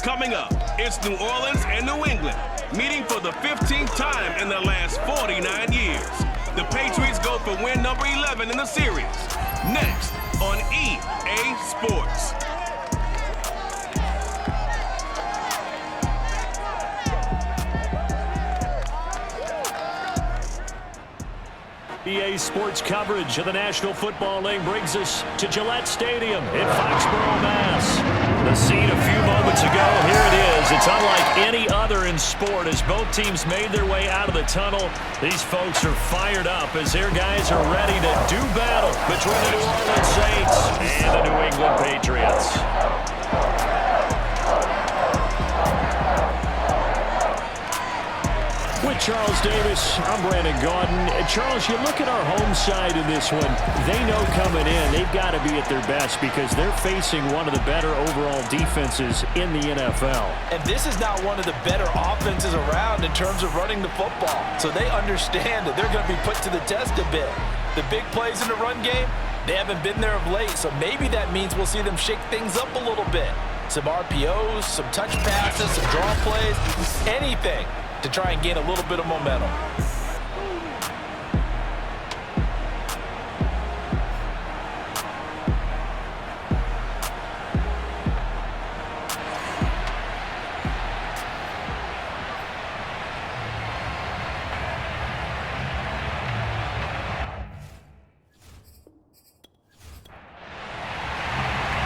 Coming up, it's New Orleans and New England, meeting for the 15th time in the last 49 years. The Patriots go for win number 11 in the series. Next on EA Sports. EA Sports coverage of the National Football League brings us to Gillette Stadium in Foxborough, Mass. The scene a few moments ago, here it is. It's unlike any other in sport as both teams made their way out of the tunnel. These folks are fired up as their guys are ready to do battle between the New Orleans Saints and the New England Patriots. With Charles Davis, I'm Brandon Gaudin. And Charles, you look at our home side in this one, they know coming in they've got to be at their best because they're facing one of the better overall defenses in the NFL. And this is not one of the better offenses around in terms of running the football. So they understand that they're going to be put to the test a bit. The big plays in the run game, they haven't been there of late, so maybe that means we'll see them shake things up a little bit. Some RPOs, some touch passes, some draw plays, anything to try and gain a little bit of momentum.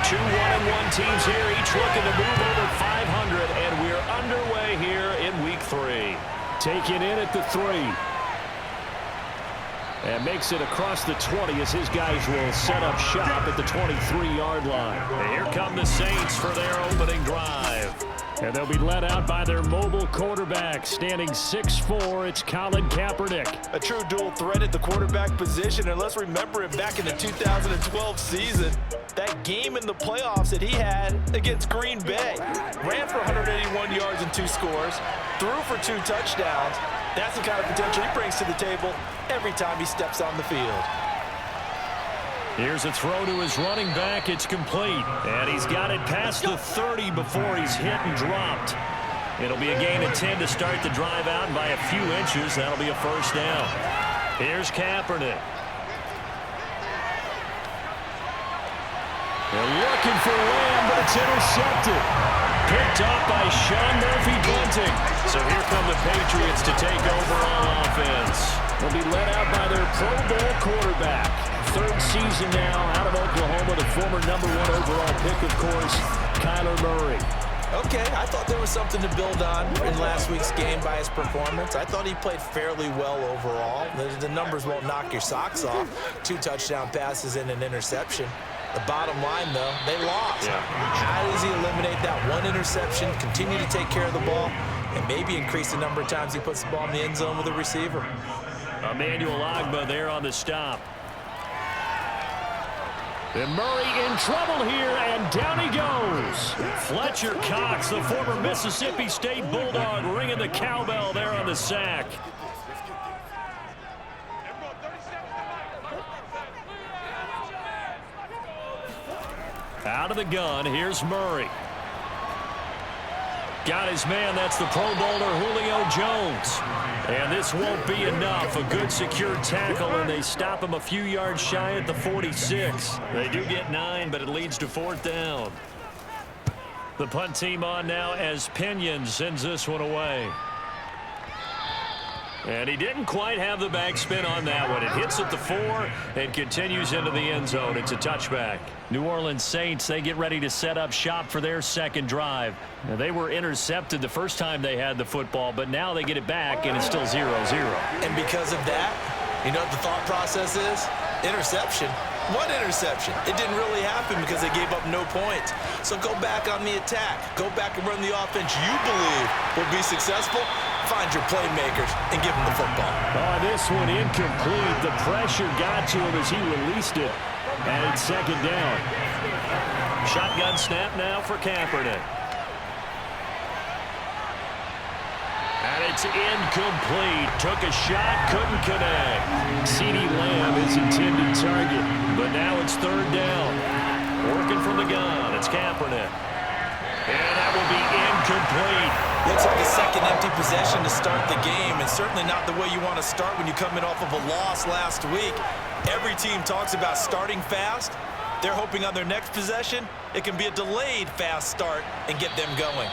Two 1-1 teams here, each looking to move over 500, and we're underway here in Week 3. Taken in at the 3. And makes it across the 20 as his guys will set up shop at the 23-yard line. And here come the Saints for their opening drive. And they'll be led out by their mobile quarterback, standing 6'4", it's Colin Kaepernick. A true dual threat at the quarterback position, and let's remember it back in the 2012 season. That game in the playoffs that he had against Green Bay. Ran for 181 yards and 2 scores, threw for 2 touchdowns. That's the kind of potential he brings to the table every time he steps on the field. Here's a throw to his running back. It's complete. And he's got it past the 30 before he's hit and dropped. It'll be a gain of 10 to start the drive out, and by a few inches, that'll be a first down. Here's Kaepernick. They're looking for Lamb, but it's intercepted. Picked up by Sean Murphy-Bunting. So here come the Patriots to take over on offense. They'll be led out by their Pro Bowl quarterback. 3rd season now out of Oklahoma, the former #1 overall pick, of course, Kyler Murray. Okay, I thought there was something to build on in last week's game by his performance. I thought he played fairly well overall. The numbers won't knock your socks off. 2 touchdown passes and an interception. The bottom line, though, they lost. Yeah. How does he eliminate that 1 interception, continue to take care of the ball, and maybe increase the number of times he puts the ball in the end zone with a receiver? Emmanuel Ogbah there on the stop. And Murray in trouble here, and down he goes. Fletcher Cox, the former Mississippi State Bulldog, ringing the cowbell there on the sack. Out of the gun, here's Murray. Got his man, that's the Pro Bowler Julio Jones. And this won't be enough. A good secure tackle, and they stop him a few yards shy at the 46. They do get 9, but it leads to 4th down. The punt team on now as Pinion sends this one away. And he didn't quite have the backspin on that one. It hits at the 4 and continues into the end zone. It's a touchback. New Orleans Saints, they get ready to set up shop for their second drive. Now, they were intercepted the first time they had the football, but now they get it back, and it's still 0-0. And because of that, you know what the thought process is? Interception. What interception? It didn't really happen because they gave up no points. So go back on the attack. Go back and run the offense you believe will be successful. Find your playmakers and give them the football. Oh, this one incomplete. The pressure got to him as he released it. And it's 2nd down. Shotgun snap now for Kaepernick. And it's incomplete. Took a shot, couldn't connect. CeeDee Lamb is intended target, but now it's 3rd down. Working from the gun, it's Kaepernick. And that will be incomplete. Looks like a second empty possession to start the game, and certainly not the way you want to start when you come in off of a loss last week. Every team talks about starting fast. They're hoping on their next possession, it can be a delayed fast start and get them going.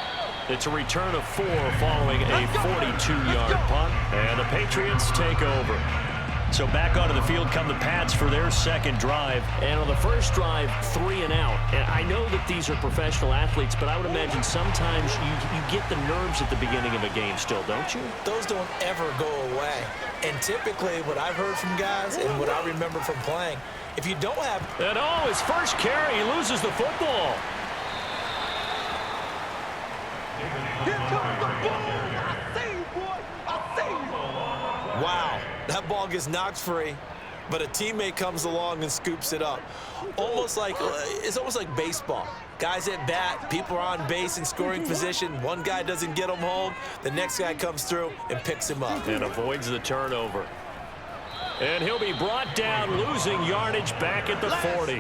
It's a return of 4 following a 42-yard punt, and the Patriots take over. So back onto the field come the Pats for their second drive. And on the first drive, 3 and out. And I know that these are professional athletes, but I would imagine sometimes you get the nerves at the beginning of a game still, don't you? Those don't ever go away. And typically what I've heard from guys and what I remember from playing, if you don't have... And his first carry, he loses the football. Here comes the ball. I see you, boy. I see you. Wow, that ball gets knocked free, but a teammate comes along and scoops it up. It's almost like baseball. Guys at bat, people are on base in scoring position. One guy doesn't get him home. The next guy comes through and picks him up. And avoids the turnover. And he'll be brought down, losing yardage back at the 40.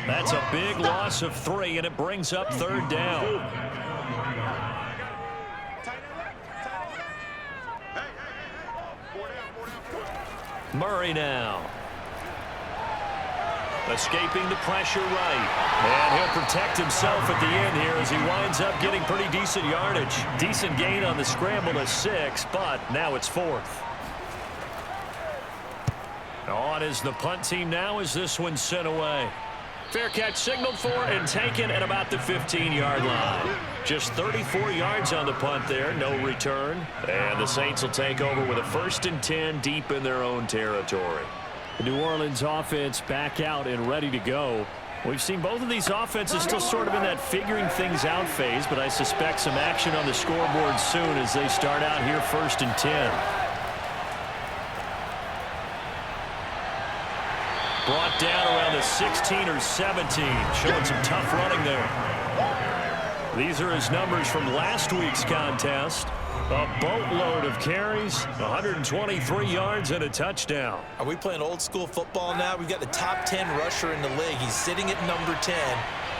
That's a big loss of 3, and it brings up 3rd down. Murray now. Escaping the pressure right. And he'll protect himself at the end here as he winds up getting pretty decent yardage. Decent gain on the scramble to 6, but now it's 4th. On is the punt team now as this one's sent away. Fair catch signaled for and taken at about the 15-yard line. Just 34 yards on the punt there, no return. And the Saints will take over with a 1st and 10 deep in their own territory. The New Orleans offense back out and ready to go. We've seen both of these offenses still sort of in that figuring things out phase, but I suspect some action on the scoreboard soon as they start out here 1st and 10. Brought down around the 16 or 17, showing some tough running there. These are his numbers from last week's contest. A boatload of carries, 123 yards and a touchdown. Are we playing old school football now? We've got the top 10 rusher in the league. He's sitting at number 10,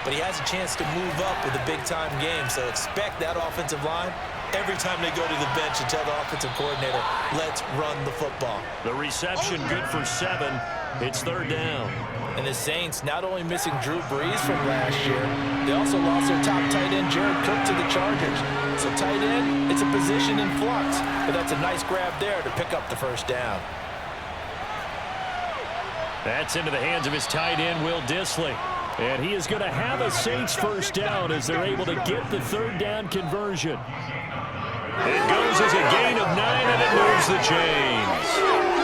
but he has a chance to move up with a big-time game. So expect that offensive line every time they go to the bench and tell the offensive coordinator, let's run the football. The reception good for 7. It's 3rd down. And the Saints not only missing Drew Brees from last year, they also lost their top tight end, Jared Cook, to the Chargers. So tight end, it's a position in flux, but that's a nice grab there to pick up the 1st down. That's into the hands of his tight end, Will Dissly. And he is going to have a Saints 1st down as they're able to get the 3rd down conversion. It goes as a gain of 9, and it moves the chains.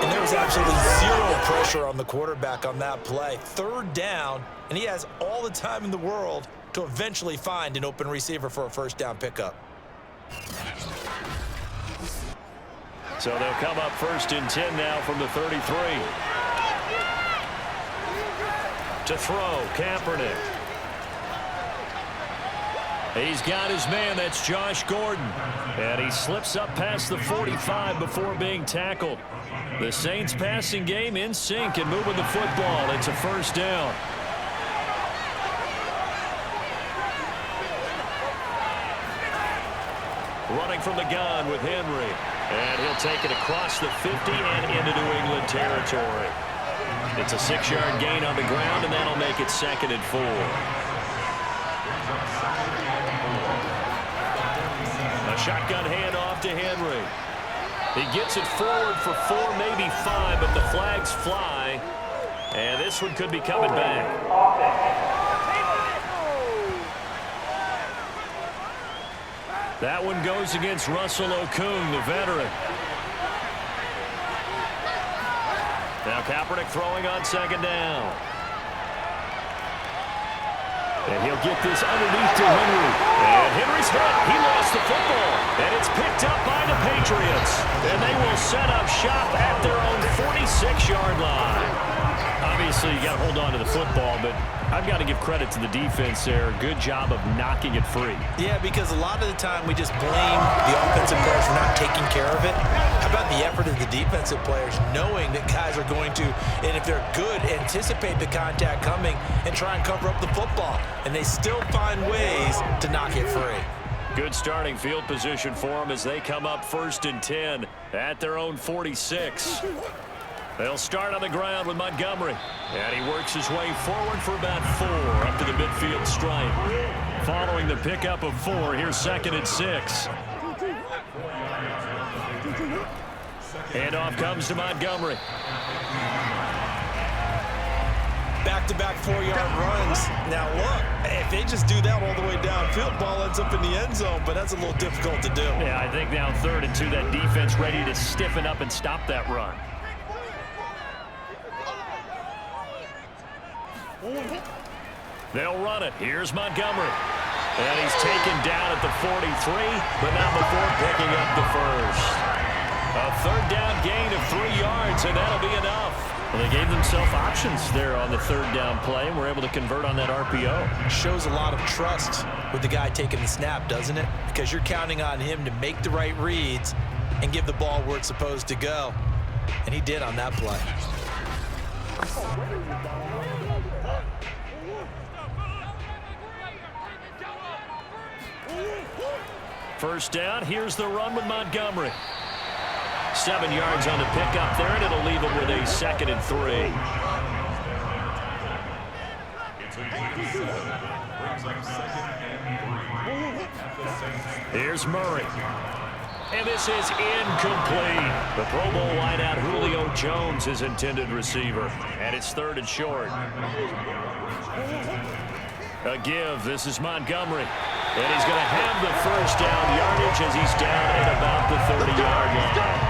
And there was absolutely zero pressure on the quarterback on that play. 3rd down, and he has all the time in the world to eventually find an open receiver for a 1st down pickup. So they'll come up 1st and 10 now from the 33. To throw, Kaepernick. He's got his man, that's Josh Gordon. And he slips up past the 45 before being tackled. The Saints passing game in sync and moving the football. It's a 1st down. Running from the gun with Henry. And he'll take it across the 50 and into New England territory. It's a 6-yard gain on the ground, and that'll make it 2nd and 4. A shotgun handoff to Henry. He gets it forward for 4, maybe 5, but the flags fly. And this one could be coming back. That one goes against Russell Okung, the veteran. Now Kaepernick throwing on 2nd down. And he'll get this underneath to Henry. And Henry's hit. He lost the football. And it's picked up by the Patriots. And they will set up shop at their own 46-yard line. Obviously, you got to hold on to the football, but I've got to give credit to the defense there. Good job of knocking it free. Yeah, because a lot of the time we just blame the offensive players for not taking care of it. How about the effort of the defensive players knowing that guys are going to, and if they're good, anticipate the contact coming and try and cover up the football. And they still find ways to knock it free. Good starting field position for them as they come up 1st and 10 at their own 46. They'll start on the ground with Montgomery. And he works his way forward for about 4 up to the midfield stripe. Following the pickup of 4, here's 2nd and 6. Handoff comes to Montgomery. Back-to-back 4-yard runs. Now look, if they just do that all the way downfield, ball ends up in the end zone, but that's a little difficult to do. Yeah, I think now 3rd and 2, that defense ready to stiffen up and stop that run. They'll run it. Here's Montgomery. And he's taken down at the 43, but not before picking up the first. A 3rd down gain of 3 yards, and that'll be enough. Well, they gave themselves options there on the 3rd down play, and were able to convert on that RPO. Shows a lot of trust with the guy taking the snap, doesn't it? Because you're counting on him to make the right reads and give the ball where it's supposed to go. And he did on that play. First down, here's the run with Montgomery. 7 yards on the pickup there, and it'll leave him with a 2nd and 3. Here's Murray. And this is incomplete. The Pro Bowl wideout Julio Jones is intended receiver. And it's 3rd and short. A give. This is Montgomery. And he's going to have the first down yardage as he's down at about the 30-yard line.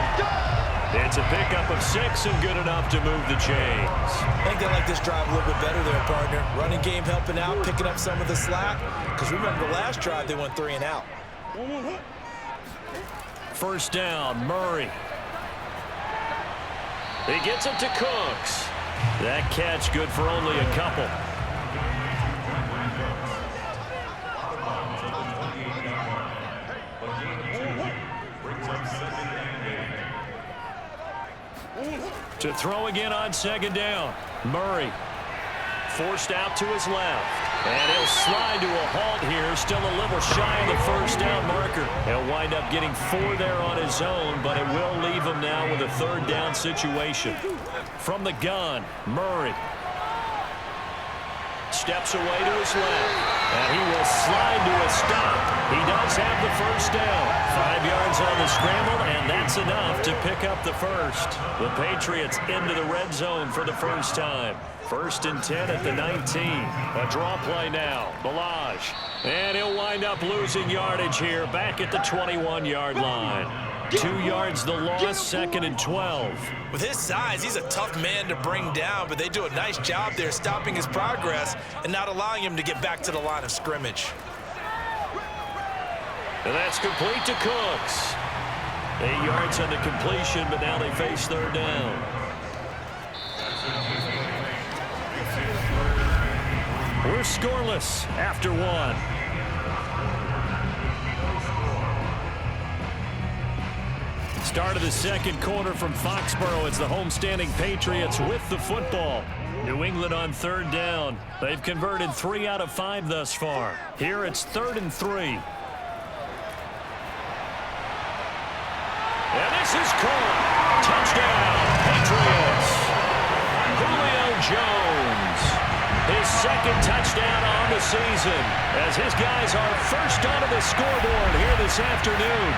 It's a pickup of 6 and good enough to move the chains. I think they like this drive a little bit better there, partner. Running game helping out, picking up some of the slack. Because remember the last drive, they went 3 and out. First down, Murray. He gets it to Cooks. That catch good for only a couple. To throw again on 2nd down. Murray forced out to his left. And he'll slide to a halt here. Still a little shy of the first down marker. He'll wind up getting 4 there on his own, but it will leave him now with a 3rd down situation. From the gun, Murray steps away to his left. And he will slide to a stop. He does have the first down. 5 yards on the scramble, and that's enough to pick up the first. The Patriots into the red zone for the first time. 1st and 10 at the 19. A draw play now. Balaj. And he'll wind up losing yardage here back at the 21-yard line. 2 yards the loss, 2nd and 12. With his size, he's a tough man to bring down, but they do a nice job there stopping his progress and not allowing him to get back to the line of scrimmage. And that's complete to Cooks. 8 yards on the completion, but now they face 3rd down. We're scoreless after 1. Start of the 2nd quarter from Foxborough. It's the homestanding Patriots with the football. New England on 3rd down. They've converted 3 out of 5 thus far. Here it's 3rd and 3. And this is caught. Touchdown, Patriots. Julio Jones. His 2nd touchdown on the season as his guys are first onto the scoreboard here this afternoon.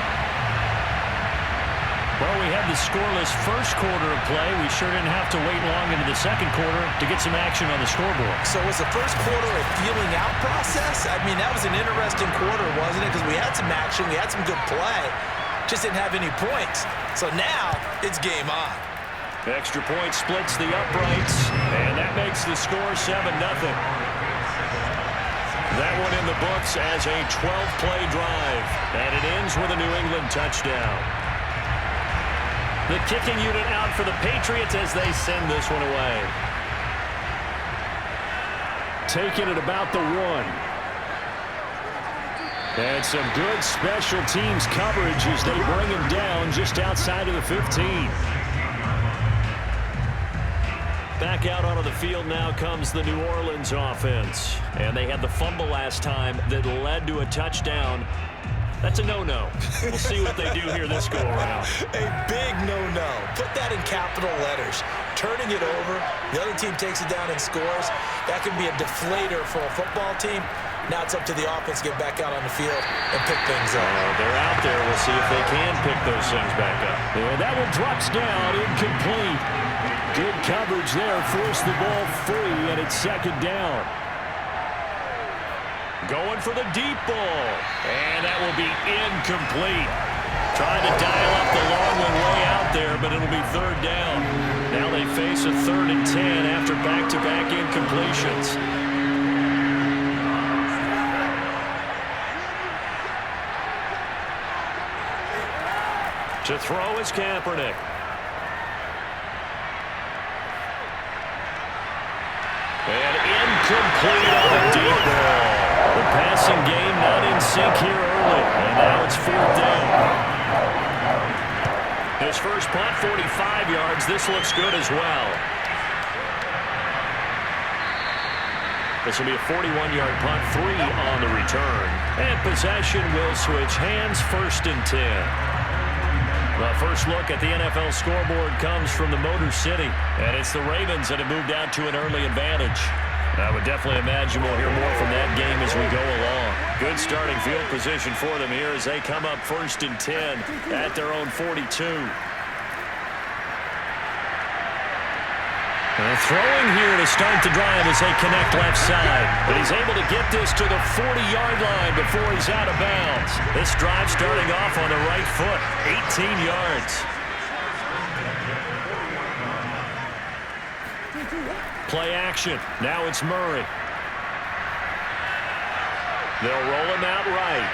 Well, we had the scoreless first quarter of play. We sure didn't have to wait long into the 2nd quarter to get some action on the scoreboard. So was the first quarter a feeling out process? I mean, that was an interesting quarter, wasn't it? Because we had some action, we had some good play, just didn't have any points. So now it's game on. Extra point splits the uprights, and that makes the score 7-0. That one in the books as a 12-play drive, and it ends with a New England touchdown. The kicking unit out for the Patriots as they send this one away. Taking it about the 1. And some good special teams coverage as they bring him down just outside of the 15. Back out onto the field now comes the New Orleans offense. And they had the fumble last time that led to a touchdown. That's a no-no. We'll see what they do here this go-around. A big no-no. Put that in capital letters. Turning it over, the other team takes it down and scores. That can be a deflator for a football team. Now it's up to the offense to get back out on the field and pick things up. They're out there. We'll see if they can pick those things back up. And that one drops down, incomplete. Good coverage there. Forced the ball free, and it's second down. Going for the deep ball. And that will be incomplete. Trying to dial up the long one way out there, but it'll be third down. Now they face a 3rd and 10 after back-to-back incompletions. To throw is Kaepernick. And incomplete on the deep ball. The passing game not in sync here early. And now it's 4th down. His first punt, 45 yards. This looks good as well. This will be a 41-yard punt, 3 on the return. And possession will switch hands, 1st and 10. The first look at the NFL scoreboard comes from the Motor City, and it's the Ravens that have moved out to an early advantage. I would definitely imagine we'll hear more from that game as we go along. Good starting field position for them here as they come up 1st and 10 at their own 42. And throwing here to start the drive as they connect left side. But he's able to get this to the 40-yard line before he's out of bounds. This drive starting off on the right foot, 18 yards. Play action. Now it's Murray. They'll roll him out right.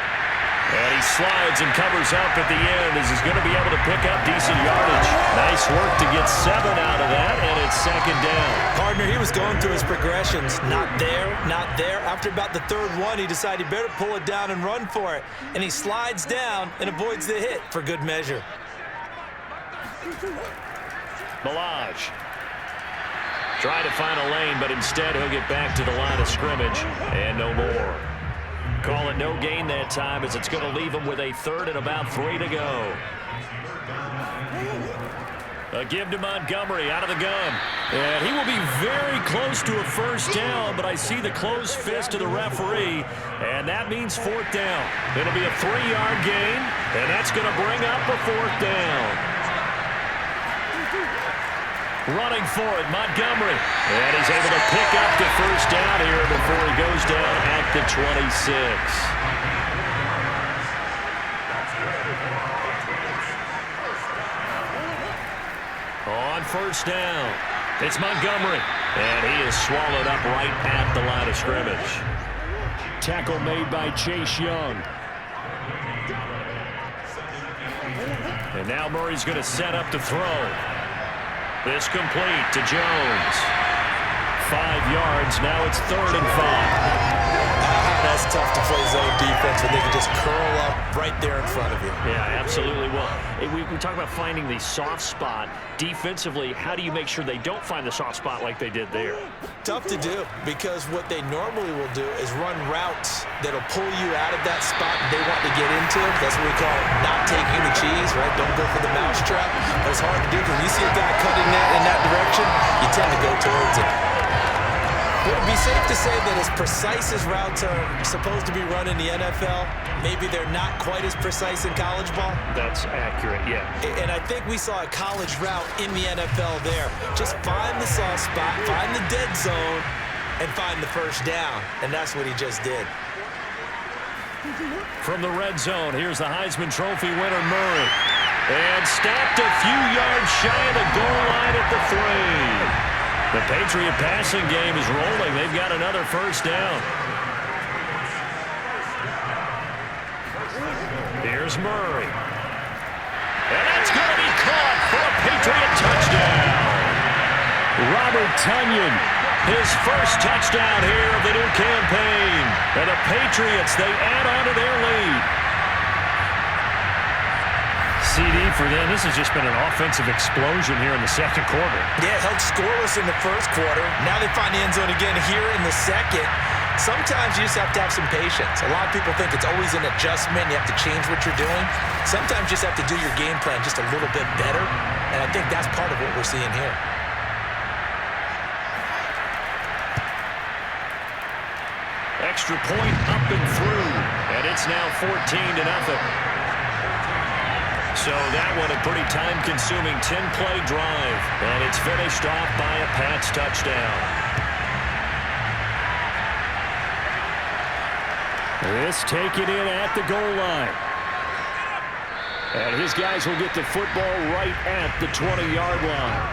And he slides and covers up at the end as he's going to be able to pick up decent yardage. Nice work to get 7 out of that, and it's second down. Partner, he was going through his progressions. Not there, not there. After about the 3rd one, he decided he better pull it down and run for it. And he slides down and avoids the hit for good measure. Balaj. Try to find a lane, but instead he'll get back to the line of scrimmage and no more. Call it no gain that time as it's going to leave him with a 3rd and about 3 to go. A give to Montgomery out of the gun. And he will be very close to a first down, but I see the closed fist of the referee, and that means 4th down. It'll be a 3-yard gain, and that's going to bring up a 4th down. Running for it, Montgomery. And he's able to pick up the first down here before he goes down at the 26. On first down, it's Montgomery. And he is swallowed up right at the line of scrimmage. Tackle made by Chase Young. And now Murray's going to set up to throw. This complete to Jones. 5 yards. Now it's 3rd and 5. That's tough to play zone defense when they can just curl up right there in front of you. Yeah, absolutely. Well, we talk about finding the soft spot. Defensively, how do you make sure they don't find the soft spot like they did there? Tough to do, because what they normally will do is run routes that'll pull you out of that spot they want to get into. That's what we call not taking the cheese, right? Don't go for the mousetrap. But it's hard to do because when you see a guy cutting that in that direction, you tend to go towards it. Would it be safe to say that as precise as routes are supposed to be run in the NFL, maybe they're not quite as precise in college ball? That's accurate, yeah. And I think we saw a college route in the NFL there. Just find the soft spot, find the dead zone, and find the first down. And that's what he just did. From the red zone, here's the Heisman Trophy winner, Murray. And stopped a few yards shy of the goal line at the 3. The Patriot passing game is rolling. They've got another first down. Here's Murray. And that's going to be caught for a Patriot touchdown. Robert Tonyan, his first touchdown here of the new campaign. And the Patriots, they add on to their lead. CD for them. This has just been an offensive explosion here in the second quarter. Yeah, held scoreless in the first quarter. Now they find the end zone again here in the second. Sometimes you just have to have some patience. A lot of people think it's always an adjustment. You have to change what you're doing. Sometimes you just have to do your game plan just a little bit better, and I think that's part of what we're seeing here. Extra point up and through, and it's now 14-0. So that one a pretty time-consuming 10-play drive, and it's finished off by a Pats touchdown. This taken in at the goal line. And his guys will get the football right at the 20-yard line.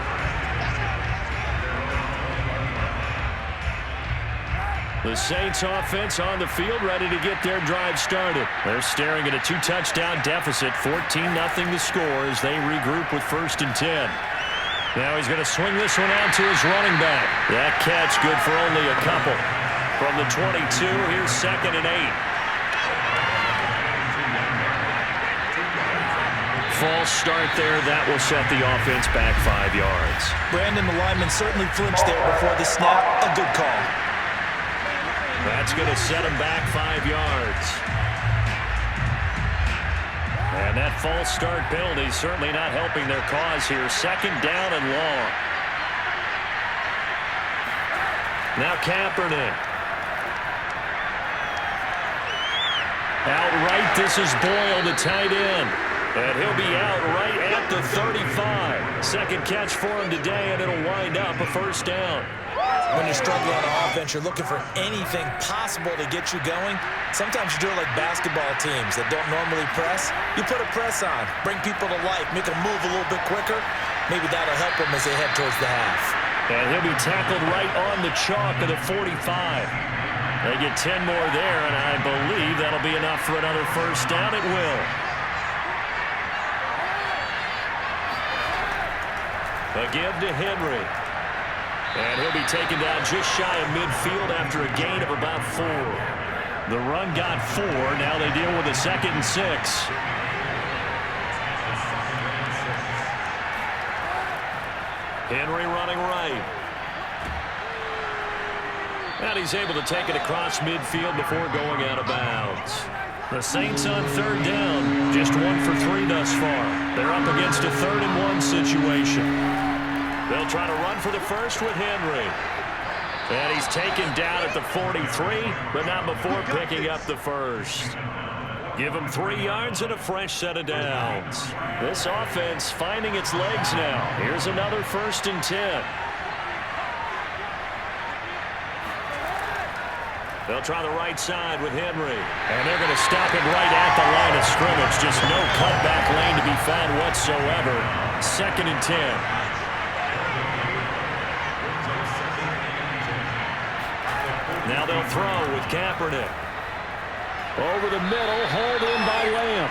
The Saints offense on the field ready to get their drive started. They're staring at a 2-touchdown deficit, 14-0 the score as they regroup with 1st and 10. Now he's going to swing this one out to his running back. That catch good for only a couple. From the 22, here's 2nd and 8. False start there. That will set the offense back 5 yards. Brandon, the lineman certainly flinched there before the snap. A good call. That's going to set him back 5 yards. And that false start penalty certainly not helping their cause here. 2nd down and long. Now Kaepernick. Outright, this is Boyle, the tight end. And he'll be out right at the 35. Second catch for him today, and it'll wind up a 1st down. When you're struggling on offense, you're looking for anything possible to get you going. Sometimes you do it like basketball teams that don't normally press. You put a press on, bring people to life, make them move a little bit quicker. Maybe that'll help them as they head towards the half. And he'll be tackled right on the chalk of the 45. They get 10 more there, and I believe that'll be enough for another 1st down. It will. A give to Henry. And he'll be taken down just shy of midfield after a gain of about 4. The run got 4. Now they deal with a 2nd and 6. Henry running right. And he's able to take it across midfield before going out of bounds. The Saints on 3rd down. Just 1 for 3 thus far. They're up against a 3rd and 1 situation. They'll try to run for the first with Henry. And he's taken down at the 43, but not before picking up the first. Give him 3 yards and a fresh set of downs. This offense finding its legs now. Here's another 1st and 10. They'll try the right side with Henry. And they're going to stop him right at the line of scrimmage. Just no cutback lane to be found whatsoever. 2nd and 10. Now they'll throw with Kaepernick. Over the middle, hauled in by Lamb.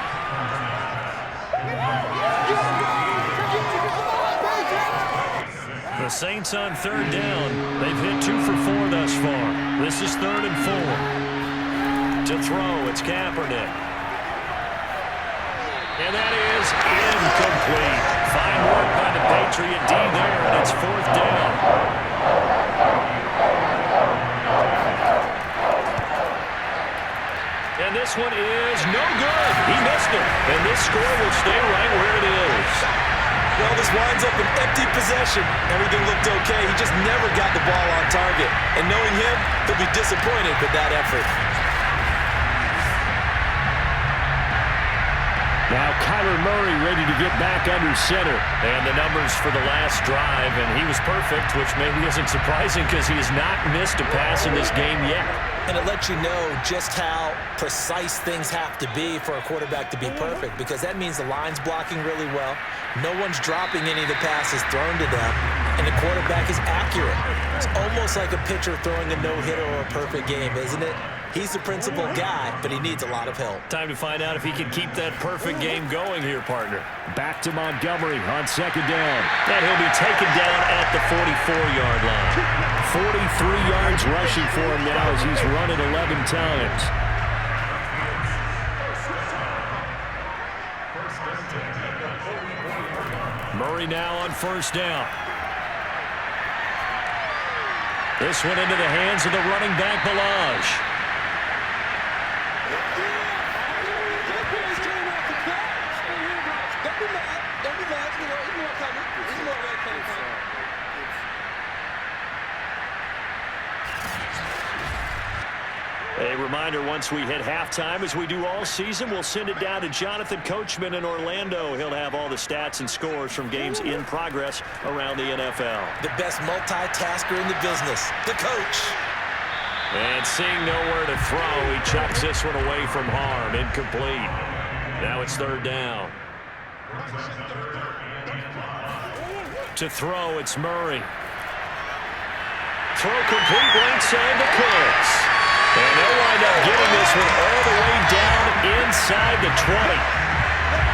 The Saints on 3rd down. They've hit 2 for 4 thus far. This is 3rd and 4. To throw, it's Kaepernick. And that is incomplete. Fine work by the Patriot D there, and it's 4th down. And this one is no good. He missed it. And this score will stay right where it is. Well, this winds up an empty possession. Everything looked okay. He just never got the ball on target. And knowing him, he'll be disappointed with that effort. Now Kyler Murray ready to get back under center. And the numbers for the last drive, and he was perfect, which maybe isn't surprising because he has not missed a pass in this game yet. And it lets you know just how precise things have to be for a quarterback to be perfect, because that means the line's blocking really well. No one's dropping any of the passes thrown to them, and the quarterback is accurate. It's almost like a pitcher throwing a no-hitter or a perfect game, isn't it? He's the principal guy, but he needs a lot of help. Time to find out if he can keep that perfect game going here, partner. Back to Montgomery on 2nd down. And he'll be taken down at the 44-yard line. 43 yards rushing for him now as he's run it 11 times. Murray now on 1st down. This one into the hands of the running back, Balaj. A reminder, once we hit halftime, as we do all season, we'll send it down to Jonathan Coachman in Orlando. He'll have all the stats and scores from games in progress around the NFL. The best multitasker in the business, the coach. And seeing nowhere to throw, he chucks this one away from harm. Incomplete. Now it's third down. To throw, it's Murray. Throw complete right side to Cooks. And they'll wind up getting this one all the way down inside the 20.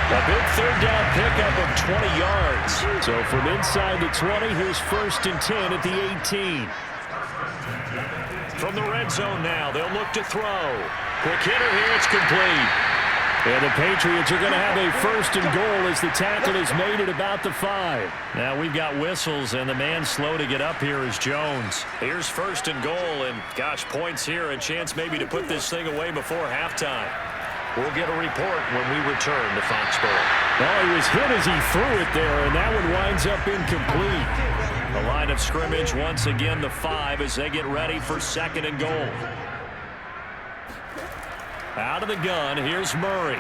A big third down pickup of 20 yards. So from inside the 20, here's 1st and 10 at the 18. From the red zone now, they'll look to throw. Quick hitter here, it's complete. And the Patriots are going to have a 1st and goal as the tackle is made at about the 5. Now we've got whistles, and the man slow to get up here is Jones. Here's 1st and goal, and gosh, points here, a chance maybe to put this thing away before halftime. We'll get a report when we return to Foxborough. Well, he was hit as he threw it there, and that one winds up incomplete. The line of scrimmage, once again, the 5 as they get ready for 2nd and goal. Out of the gun, here's Murray.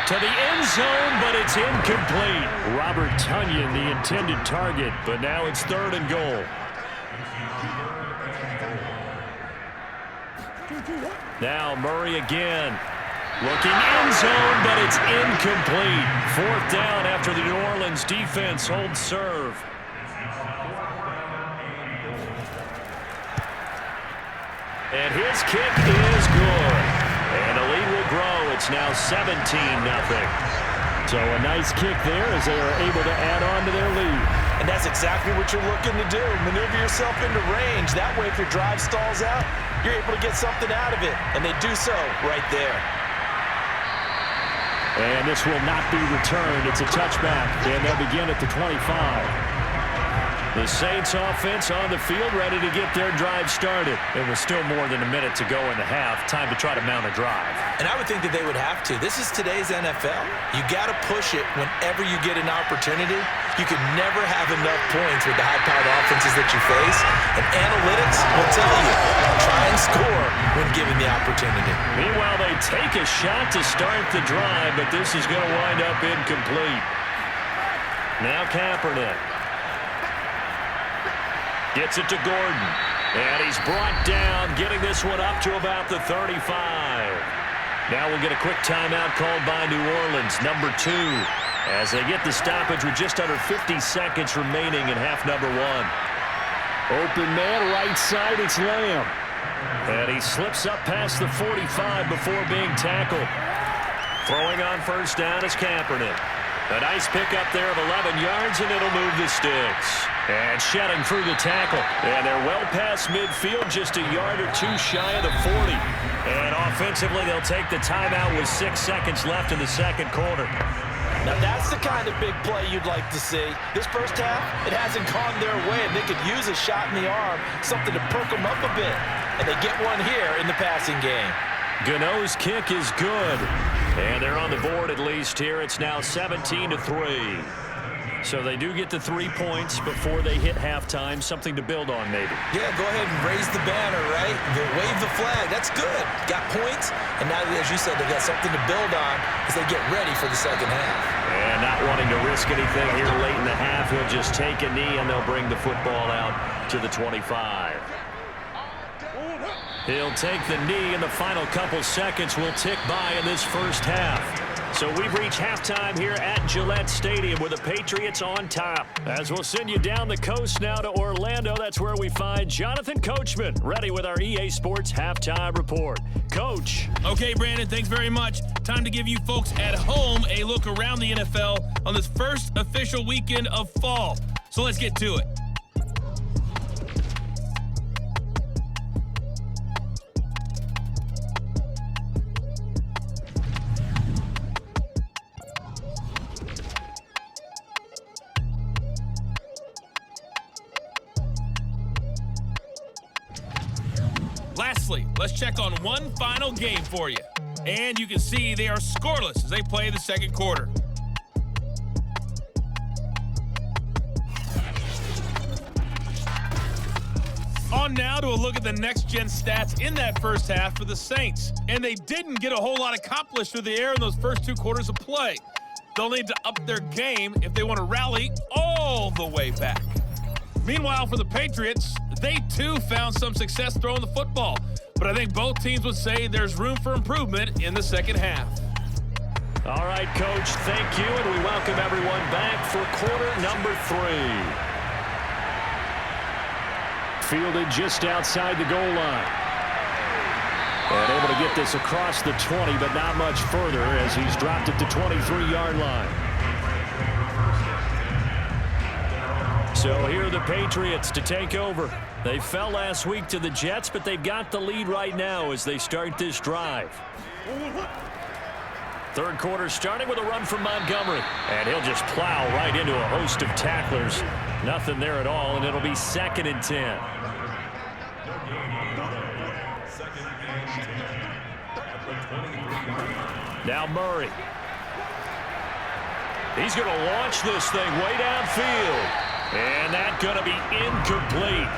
To the end zone, but it's incomplete. Robert Tonyan, the intended target, but now it's 3rd and goal. Now Murray again. Looking end zone, but it's incomplete. 4th down after the New Orleans defense holds serve. And his kick is good. And the lead will grow. It's now 17-0. So a nice kick there as they are able to add on to their lead. And that's exactly what you're looking to do. Maneuver yourself into range. That way, if your drive stalls out, you're able to get something out of it. And they do so right there. And this will not be returned. It's a touchback. And they'll begin at the 25. The Saints offense on the field ready to get their drive started. It was still more than a minute to go in the half. Time to try to mount a drive. And I would think that they would have to. This is today's NFL. You got to push it whenever you get an opportunity. You can never have enough points with the high-powered offenses that you face. And analytics will tell you, try and score when given the opportunity. Meanwhile, they take a shot to start the drive, but this is going to wind up incomplete. Now Kaepernick. Gets it to Gordon. And he's brought down, getting this one up to about the 35. Now we'll get a quick timeout called by New Orleans, number 2, as they get the stoppage with just under 50 seconds remaining in half number 1. Open man, right side, it's Lamb. And he slips up past the 45 before being tackled. Throwing on 1st down is Kaepernick. A nice pickup there of 11 yards, and it'll move the sticks. And shedding through the tackle. And they're well past midfield, just a yard or 2 shy of the 40. And offensively, they'll take the timeout with 6 seconds left in the 2nd quarter. Now that's the kind of big play you'd like to see. This first half, it hasn't gone their way, and they could use a shot in the arm, something to perk them up a bit. And they get one here in the passing game. Gano's kick is good. And they're on the board at least here. It's now 17-3. So they do get the 3 points before they hit halftime. Something to build on, maybe. Yeah, go ahead and raise the banner, right? Wave the flag. That's good. Got points. And now, as you said, they've got something to build on as they get ready for the 2nd half. And not wanting to risk anything here late in the half, he'll just take a knee, and they'll bring the football out to the 25. He'll take the knee, and the final couple seconds will tick by in this first half. So we've reached halftime here at Gillette Stadium with the Patriots on top. As we'll send you down the coast now to Orlando, that's where we find Jonathan Coachman, ready with our EA Sports Halftime Report. Coach. Okay, Brandon, thanks very much. Time to give you folks at home a look around the NFL on this first official weekend of fall. So let's get to it. Lastly, let's check on one final game for you. And you can see they are scoreless as they play the 2nd quarter. On now to a look at the next-gen stats in that first half for the Saints. And they didn't get a whole lot accomplished through the air in those first 2 quarters of play. They'll need to up their game if they want to rally all the way back. Meanwhile, for the Patriots, they too found some success throwing the football. But I think both teams would say there's room for improvement in the second half. All right, Coach, thank you, and we welcome everyone back for quarter number 3. Fielded just outside the goal line. And able to get this across the 20, but not much further as he's dropped it to 23-yard line. So here are the Patriots to take over. They fell last week to the Jets, but they've got the lead right now as they start this drive. Third quarter starting with a run from Montgomery. And he'll just plow right into a host of tacklers. Nothing there at all, and it'll be 2nd and 10. Now Murray. He's going to launch this thing way downfield. And that's going to be incomplete.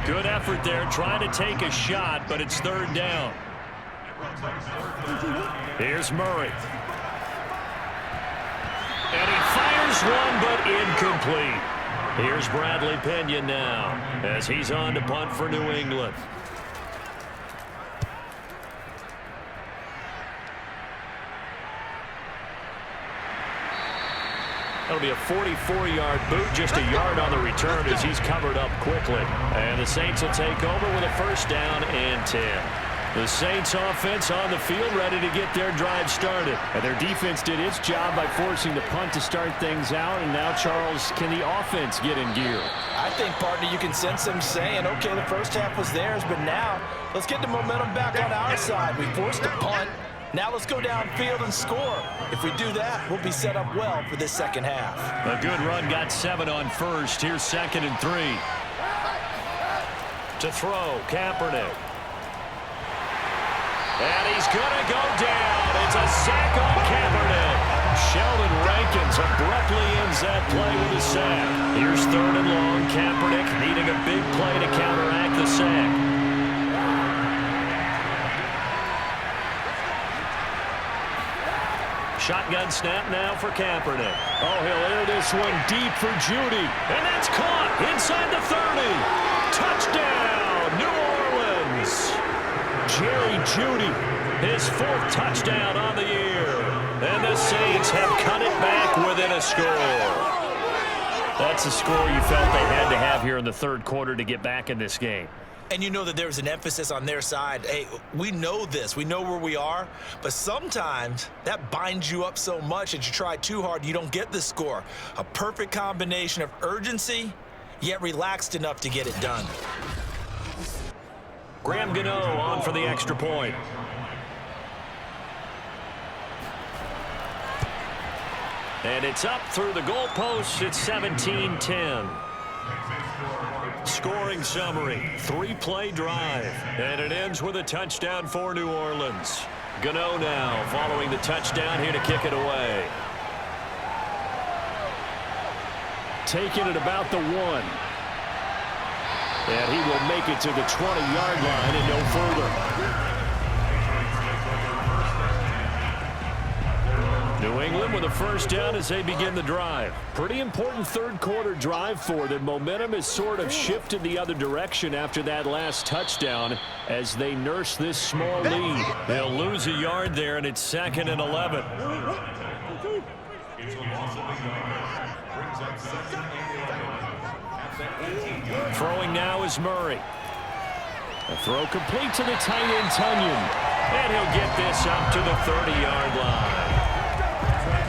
Good effort there trying to take a shot, but it's 3rd down. Here's Murray. And he fires one, but incomplete. Here's Bradley Pena now as he's on to punt for New England. That'll be a 44-yard boot, just a yard on the return as he's covered up quickly. And the Saints will take over with a 1st down and 10. The Saints offense on the field ready to get their drive started. And their defense did its job by forcing the punt to start things out. And now, Charles, can the offense get in gear? I think, partner, you can sense them saying, okay, the first half was theirs, but now let's get the momentum back on our side. We forced a punt. Now let's go downfield and score. If we do that, we'll be set up well for this second half. A good run, got 7 on first. Here's 2nd and 3. To throw, Kaepernick. And he's going to go down. It's a sack on Kaepernick. Sheldon Rankins abruptly ends that play with a sack. Here's 3rd and long. Kaepernick needing a big play to counteract the sack. Shotgun snap now for Kaepernick. Oh, he'll air this one deep for Judy. And that's caught inside the 30. Touchdown, New Orleans. Jerry Judy, his 4th touchdown on the year. And the Saints have cut it back within a score. That's a score you felt they had to have here in the 3rd quarter to get back in this game. And you know that there was an emphasis on their side. Hey, we know this. We know where we are. But sometimes that binds you up so much that you try too hard, you don't get the score. A perfect combination of urgency, yet relaxed enough to get it done. Graham Gano on for the extra point. And it's up through the goalposts. It's 17-10. Scoring summary, 3-play drive, and it ends with a touchdown for New Orleans. Gano now following the touchdown here to kick it away. Taking it about the 1. And he will make it to the 20-yard line and no further. New England with a 1st down as they begin the drive. Pretty important 3rd quarter drive for them. Momentum has sort of shifted the other direction after that last touchdown as they nurse this small lead. They'll lose a yard there, and it's 2nd and 11. Throwing now is Murray. A throw complete to the tight end, Tunyon. And he'll get this up to the 30-yard line.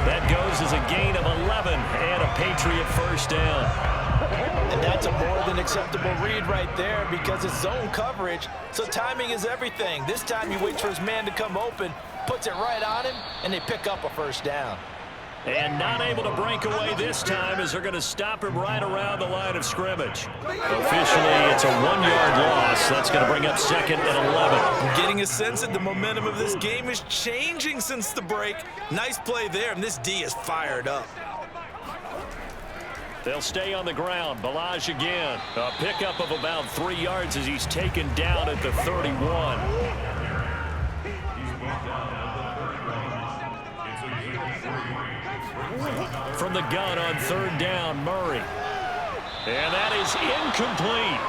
That goes as a gain of 11 and a Patriot 1st down. And that's a more than acceptable read right there because it's zone coverage, so timing is everything. This time he waits for his man to come open, puts it right on him, and they pick up a 1st down. And not able to break away this time as they're going to stop him right around the line of scrimmage. Officially, it's a 1-yard loss. That's going to bring up 2nd and 11. I'm getting a sense that the momentum of this game is changing since the break. Nice play there, and this D is fired up. They'll stay on the ground. Balaj again. A pickup of about 3 yards as he's taken down at the 31. From the gun on 3rd down, Murray. And that is incomplete.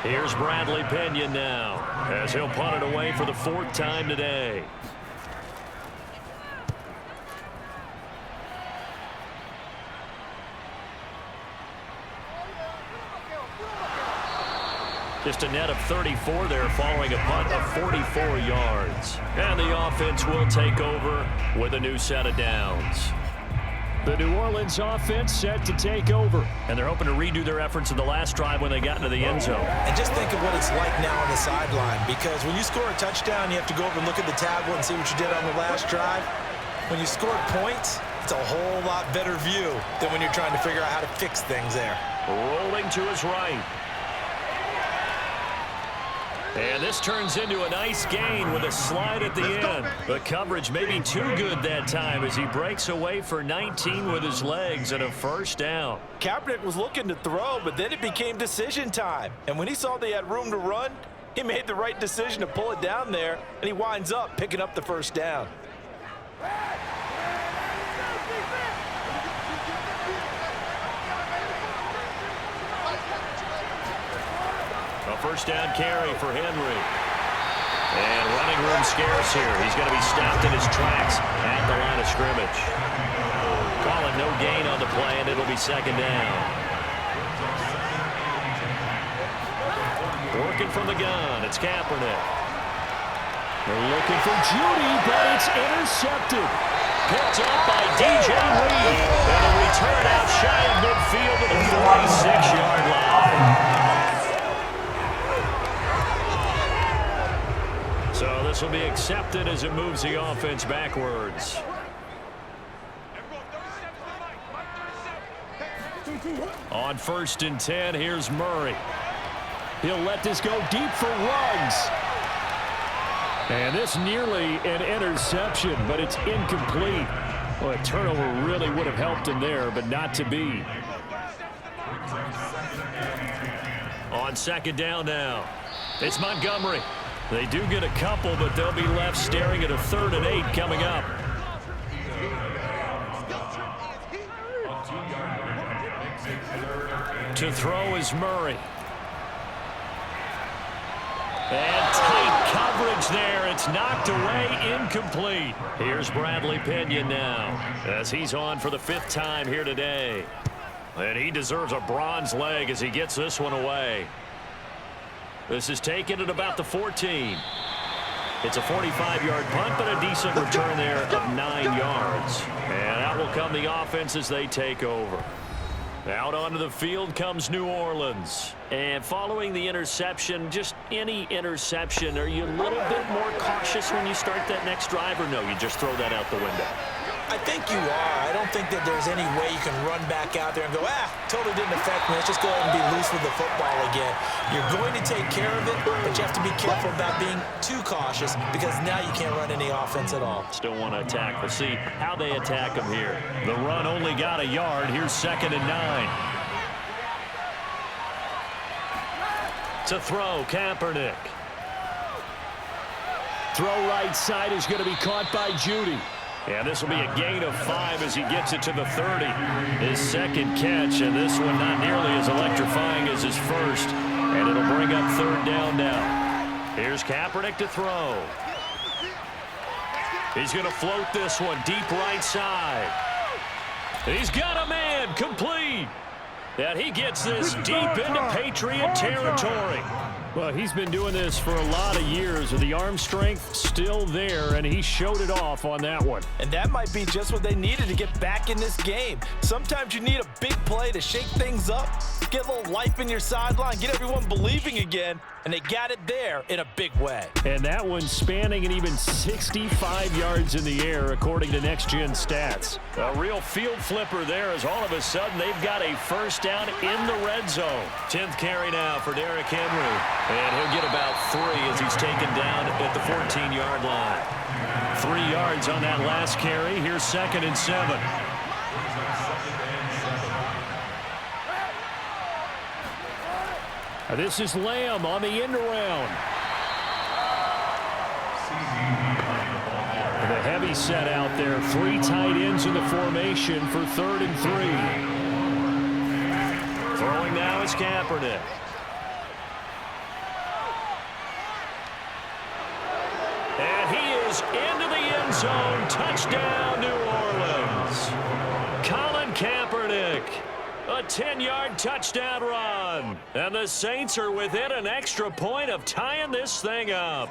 Here's Bradley Pena now as he'll punt it away for the 4th time today. Just a net of 34 there following a punt of 44 yards. And the offense will take over with a new set of downs. The New Orleans offense set to take over. And they're hoping to redo their efforts in the last drive when they got into the end zone. And just think of what it's like now on the sideline, because when you score a touchdown, you have to go over and look at the tablet and see what you did on the last drive. When you score points, it's a whole lot better view than when you're trying to figure out how to fix things there. Rolling to his right. And this turns into a nice gain with a slide at the end. The coverage may be too good that time as he breaks away for 19 with his legs and a 1st down. Kaepernick was looking to throw, but then it became decision time. And when he saw they had room to run, he made the right decision to pull it down there, and he winds up picking up the 1st down. A 1st down carry for Henry. And running room scarce here. He's going to be stopped in his tracks at the line of scrimmage. Calling no gain on the play, and it'll be 2nd down. Working from the gun, it's Kaepernick. They're looking for Judy, but it's intercepted. Picked up by DJ Reed. And a return out shy of midfield to the 46-yard line. So this will be accepted as it moves the offense backwards. On 1st and 10, here's Murray. He'll let this go deep for Ruggs. And this nearly an interception, but it's incomplete. Well, a turnover really would have helped him there, but not to be. On 2nd down now, it's Montgomery. They do get a couple, but they'll be left staring at a 3rd and 8 coming up. To throw is Murray. And tight coverage there. It's knocked away, incomplete. Here's Bradley Pena now as he's on for the 5th time here today. And he deserves a bronze leg as he gets this one away. This is taken at about the 14. It's a 45-yard punt, but a decent return there of 9 yards. And out will come the offense as they take over. Out onto the field comes New Orleans. And following the interception, just any interception, are you a little bit more cautious when you start that next drive, or no, you just throw that out the window? I think you are. I don't think that there's any way you can run back out there and go, totally didn't affect me. Let's just go ahead and be loose with the football again. You're going to take care of it, but you have to be careful about being too cautious because now you can't run any offense at all. Still want to attack. We'll see how they attack them here. The run only got a yard. Here's 2nd and 9. To throw, Kaepernick. Throw right side is going to be caught by Judy. And this will be a gain of 5 as he gets it to the 30. His 2nd catch, and this one not nearly as electrifying as his 1st. And it'll bring up 3rd down now. Here's Kaepernick to throw. He's going to float this one deep right side. He's got a man, complete. And he gets this deep into Patriot territory. Well, he's been doing this for a lot of years with the arm strength still there, and he showed it off on that one. And that might be just what they needed to get back in this game. Sometimes you need a big play to shake things up, get a little life in your sideline, get everyone believing again, and they got it there in a big way. And that one spanning an even 65 yards in the air, according to Next Gen Stats. A real field flipper there as all of a sudden they've got a 1st down in the red zone. 10th carry now for Derrick Henry. And he'll get about 3 as he's taken down at the 14-yard line. 3 yards on that last carry. Here's 2nd and 7. This is Lamb on the end around. The heavy set out there. 3 tight ends in the formation for 3rd and 3. Throwing now is Kaepernick. And he is into the end zone. Touchdown, New Orleans. Colin Kaepernick. A 10-yard touchdown run. And the Saints are within an extra point of tying this thing up.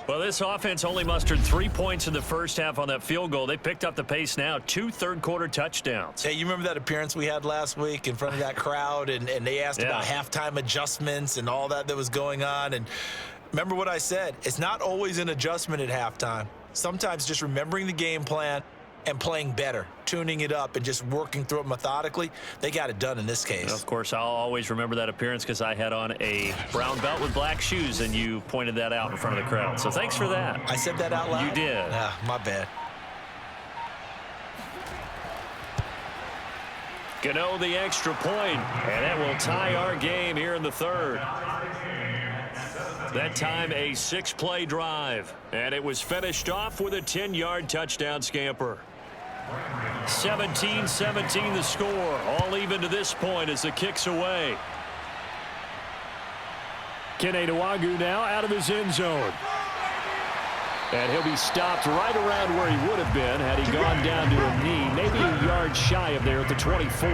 Well, this offense only mustered 3 points in the first half on that field goal. They picked up the pace now. 2 third-quarter touchdowns. Hey, you remember that appearance we had last week in front of that crowd, and they asked about halftime adjustments and all that was going on. And remember what I said. It's not always an adjustment at halftime. Sometimes just remembering the game plan and playing better, tuning it up and just working through it methodically. They got it done in this case. Of course, I'll always remember that appearance because I had on a brown belt with black shoes, and you pointed that out in front of the crowd. So thanks for that. I said that out loud? You did. My bad. Gano the extra point, and that will tie our game here in the 3rd. That time a 6-play drive, and it was finished off with a 10-yard touchdown scamper. 17-17 the score, all even to this point as the kick's away. Kene Nwangwu now out of his end zone. And he'll be stopped right around where he would have been had he gone down to a knee, maybe a yard shy of there at the 24.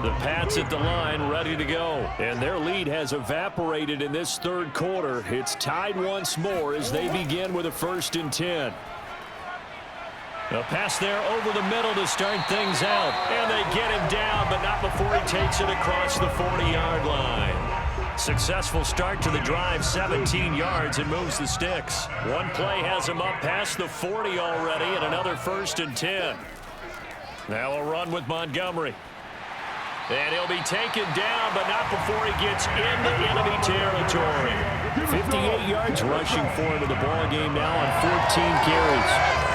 The Pats at the line ready to go. And their lead has evaporated in this 3rd quarter. It's tied once more as they begin with a 1st and 10. A pass there over the middle to start things out. And they get him down, but not before he takes it across the 40-yard line. Successful start to the drive, 17 yards, and moves the sticks. One play has him up past the 40 already, and another 1st and 10. Now a run with Montgomery. And he'll be taken down, but not before he gets into enemy territory. 58 yards rushing for him in the ball game now on 14 carries.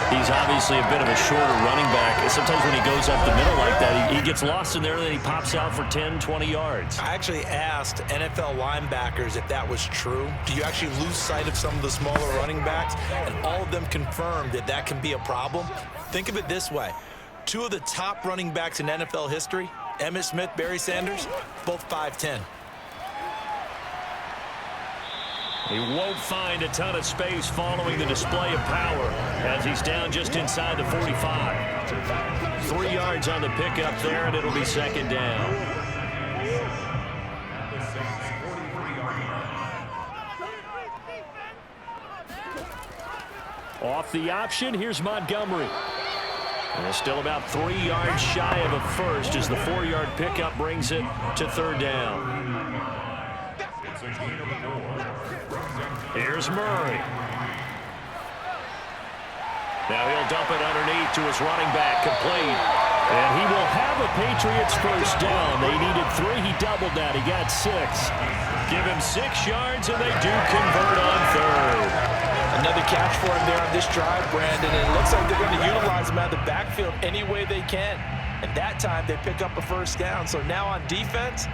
He's obviously a bit of a shorter running back. Sometimes when he goes up the middle like that, he gets lost in there, and then he pops out for 10, 20 yards. I actually asked NFL linebackers if that was true. Do you actually lose sight of some of the smaller running backs? And all of them confirmed that that can be a problem. Think of it this way. 2 of the top running backs in NFL history, Emmitt Smith, Barry Sanders, both 5'10". He won't find a ton of space following the display of power as he's down just inside the 45. 3 yards on the pickup there, and it'll be 2nd down. Off the option, here's Montgomery. And it's still about 3 yards shy of a first as the 4-yard pickup brings it to 3rd down. Here's Murray. Now he'll dump it underneath to his running back, complete. And he will have a Patriots 1st down. They needed 3. He doubled that. He got 6. Give him 6 yards, and they do convert on 3rd. Another catch for him there on this drive, Brandon. And it looks like they're going to utilize him out of the backfield any way they can. And that time they pick up a 1st down. So now on defense,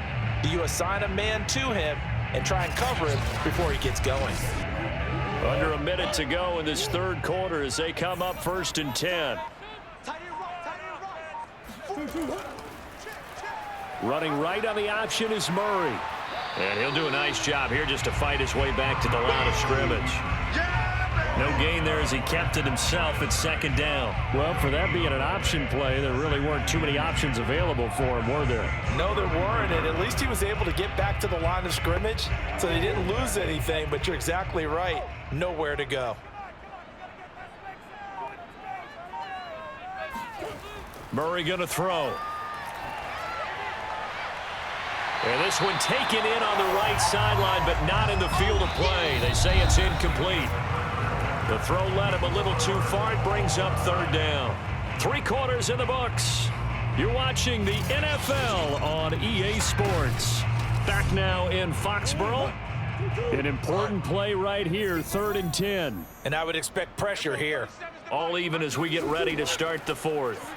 do you assign a man to him and try and cover him before he gets going? Under a minute to go in this 3rd quarter as they come up 1st and 10. Running right on the option is Murray. And he'll do a nice job here just to fight his way back to the line of scrimmage. No gain there as he kept it himself at 2nd down. Well, for that being an option play, there really weren't too many options available for him, were there? No, there weren't, and at least he was able to get back to the line of scrimmage, so they didn't lose anything, but you're exactly right. Nowhere to go. Murray going to throw. And this one taken in on the right sideline, but not in the field of play. They say it's incomplete. The throw led him a little too far. It brings up 3rd down. 3 quarters in the books. You're watching the NFL on EA Sports. Back now in Foxborough. An important play right here, 3rd and 10. And I would expect pressure here. All even as we get ready to start the 4th.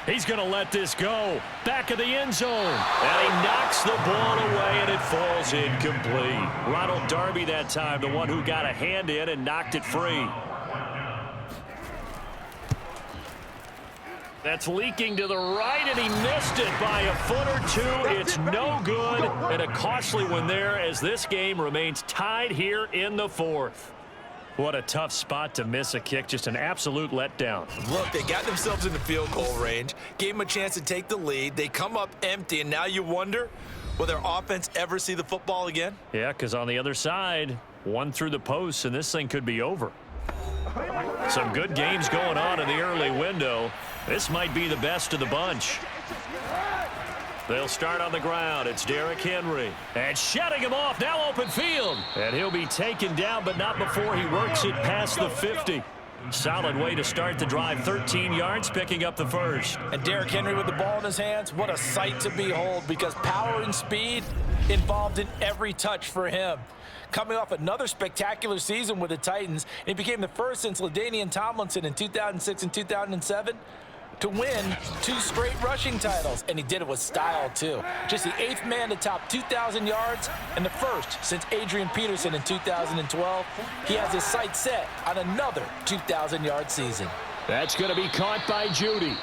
He's going to let this go. Back of the end zone. And he knocks the ball away, and it falls incomplete. Ronald Darby that time, the one who got a hand in and knocked it free. That's leaking to the right, and he missed it by a foot or two. It's no good, and a costly one there as this game remains tied here in the fourth. What a tough spot to miss a kick. Just an absolute letdown. Look, they got themselves in the field goal range, gave them a chance to take the lead. They come up empty, and now you wonder, will their offense ever see the football again? Yeah, because on the other side, one through the post, and this thing could be over. Some good games going on in the early window. This might be the best of the bunch. They'll start on the ground. It's Derrick Henry. And shutting him off. Now open field. And he'll be taken down, but not before he works it past the 50. Solid way to start the drive. 13 yards, picking up the first. And Derrick Henry with the ball in his hands, what a sight to behold, because power and speed involved in every touch for him. Coming off another spectacular season with the Titans, he became the first since LaDainian Tomlinson in 2006 and 2007 to win 2 straight rushing titles, and he did it with style too. Just the 8th man to top 2,000 yards and the first since Adrian Peterson in 2012. He has his sights set on another 2,000-yard season. That's going to be caught by Judy.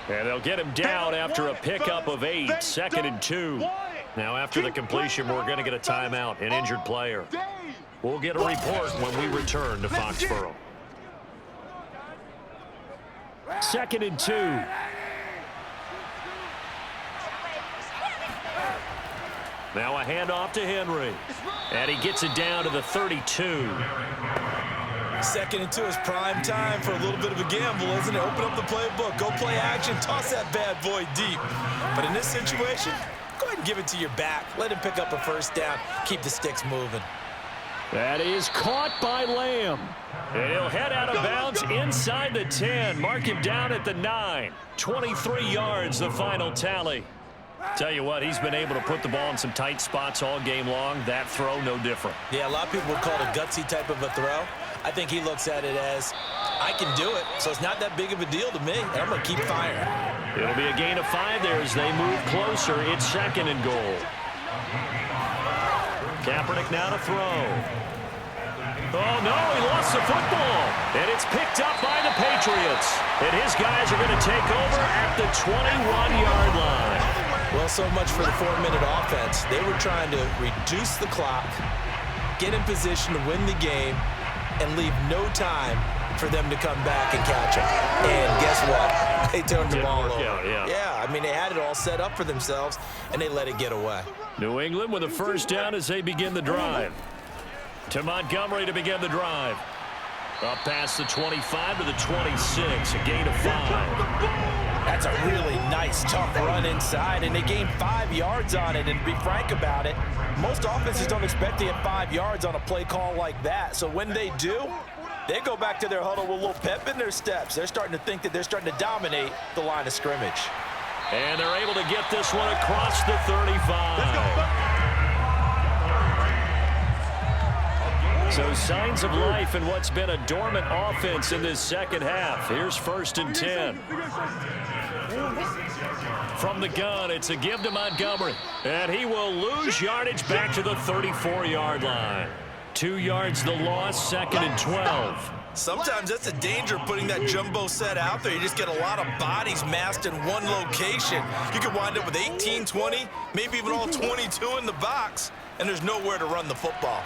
And they'll get him down after a pickup of 8, 2nd and 2. Now after the completion, we're going to get a timeout, an injured player. We'll get a report when we return to Foxborough. 2nd and 2. Now a handoff to Henry. And he gets it down to the 32. 2nd and 2 is prime time for a little bit of a gamble, isn't it? Open up the playbook, go play action, toss that bad boy deep. But in this situation, go ahead and give it to your back. Let him pick up a first down. Keep the sticks moving. That is caught by Lamb. And he'll head out of bounds inside the 10. Mark him down at the 9. 23 yards, the final tally. Tell you what, he's been able to put the ball in some tight spots all game long. That throw, no different. Yeah, a lot of people would call it a gutsy type of a throw. I think he looks at it as, I can do it, so it's not that big of a deal to me, and I'm going to keep firing. It'll be a gain of 5 there as they move closer. It's 2nd and goal. Kaepernick now to throw. Oh, no, he lost the football. And it's picked up by the Patriots. And his guys are going to take over at the 21-yard line. Well, so much for the 4-minute offense. They were trying to reduce the clock, get in position to win the game, and leave no time for them to come back and catch them. And guess what? They turned the ball over. Yeah, I mean, they had it all set up for themselves, and they let it get away. New England with a first down as they begin the drive. To Montgomery to begin the drive. Up past the 25 to the 26, a gain of 5. That's a really nice, tough run inside, and they gained 5 yards on it. And to be frank about it, most offenses don't expect to get 5 yards on a play call like that. So when they do, they go back to their huddle with a little pep in their steps. They're starting to think that they're starting to dominate the line of scrimmage. And they're able to get this one across the 35. So signs of life in what's been a dormant offense in this second half. Here's 1st and 10. From the gun, it's a give to Montgomery. And he will lose yardage back to the 34-yard line. 2 yards the loss, 2nd and 12. Sometimes that's a danger putting that jumbo set out there. You just get a lot of bodies massed in one location. You could wind up with 18, 20, maybe even all 22 in the box, and there's nowhere to run the football.